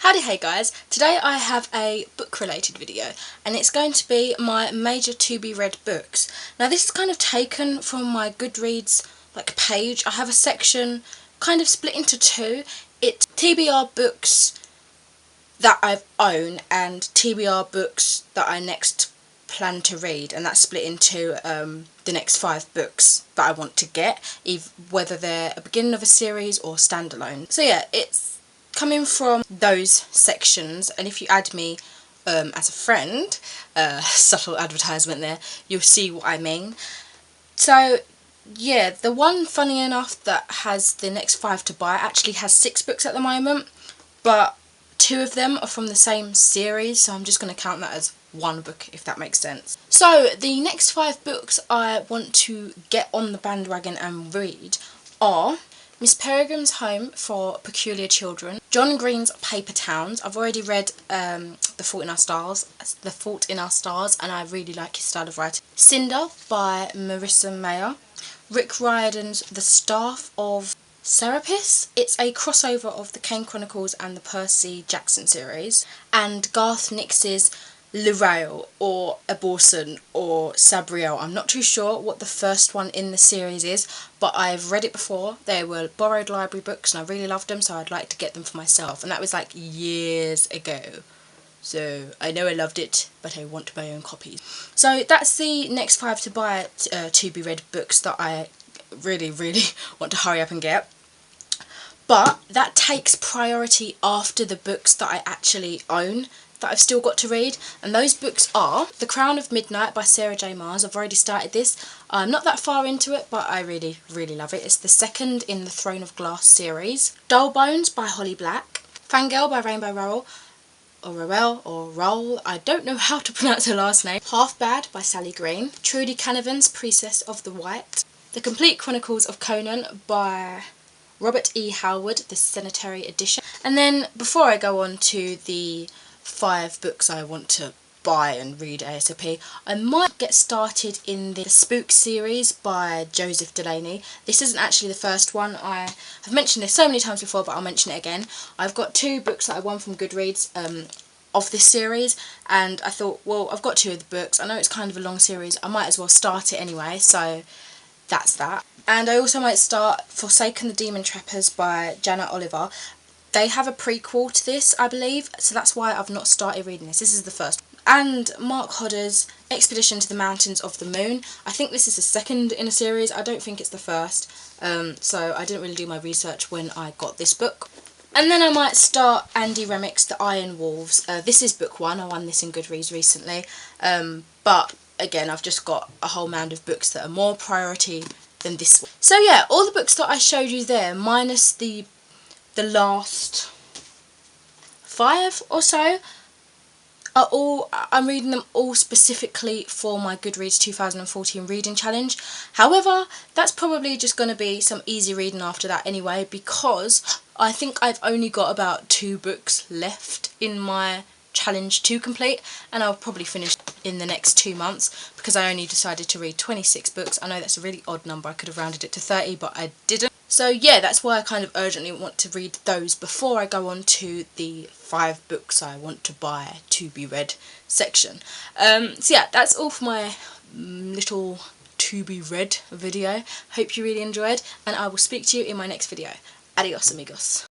Howdy-haie guys, today I have a book related video and it's going to be my major to be read books. Now this is kind of taken from my Goodreads page. I have a section kind of split into two. It's TBR books that I own and TBR books that I next plan to read, and that's split into the next 5 books that I want to get, whether they're a beginning of a series or standalone. So yeah, it's coming from those sections, and if you add me as a friend, subtle advertisement there, you'll see what I mean. So yeah, the one, funny enough, that has the next 5 to buy actually has 6 books at the moment, but 2 of them are from the same series, so I'm just going to count that as one book, if that makes sense. So the next 5 books I want to get on the bandwagon and read are Miss Peregrine's Home for Peculiar Children, John Green's Paper Towns. I've already read The Fault in Our Stars, and I really like his style of writing. Cinder by Marissa Meyer. Rick Riordan's The Staff of Serapis. It's a crossover of the Kane Chronicles and the Percy Jackson series. And Garth Nix's Lirail or Aborson or Sabriel. I'm not too sure what the first one in the series is, but I've read it before. They were borrowed library books and I really loved them, so I'd like to get them for myself, and that was like years ago. So I know I loved it, but I want my own copies. So that's the next 5 to buy to be read books that I really want to hurry up and get. But that takes priority after the books that I actually own that I've still got to read, and those books are The Crown of Midnight by Sarah J Maas. I've already started this. I'm not that far into it, but I really love it. It's the second in the Throne of Glass series. Dull Bones by Holly Black. Fangirl by Rainbow Rowell, I don't know how to pronounce her last name. Half Bad by Sally Green. Trudy Canavan's Priestess of the White. The Complete Chronicles of Conan by Robert E. Howard, the Cemetery edition. And then before I go on to the 5 books I want to buy and read ASAP, I might get started in the Spook series by Joseph Delaney. This isn't actually the first one. I have mentioned this so many times before, but I'll mention it again. I've got 2 books that I won from Goodreads of this series, and I thought, well, I've got 2 of the books. I know it's kind of a long series. I might as well start it anyway, so that's that. And I also might start Forsaken the Demon Trappers by Janet Oliver. They have a prequel to this, I believe, so that's why I've not started reading this. This is the first. And Mark Hodder's Expedition to the Mountains of the Moon. I think this is the second in a series. I don't think it's the first. So I didn't really do my research when I got this book. And then I might start Andy Remick's The Iron Wolves. This is book 1. I won this in Goodreads recently. But again, I've just got a whole mound of books that are more priority than this one. So yeah, all the books that I showed you there, minus the last 5 or so, are all, I'm reading them all specifically for my Goodreads 2014 reading challenge. However, that's probably just going to be some easy reading after that anyway, because I think I've only got about 2 books left in my challenge to complete, and I'll probably finish in the next 2 months because I only decided to read 26 books. I know that's a really odd number. I could have rounded it to 30, but I didn't. So yeah, that's why I kind of urgently want to read those before I go on to the 5 books I want to buy to be read section. So yeah, that's all for my little to be read video. Hope you really enjoyed, and I will speak to you in my next video. Adios amigos.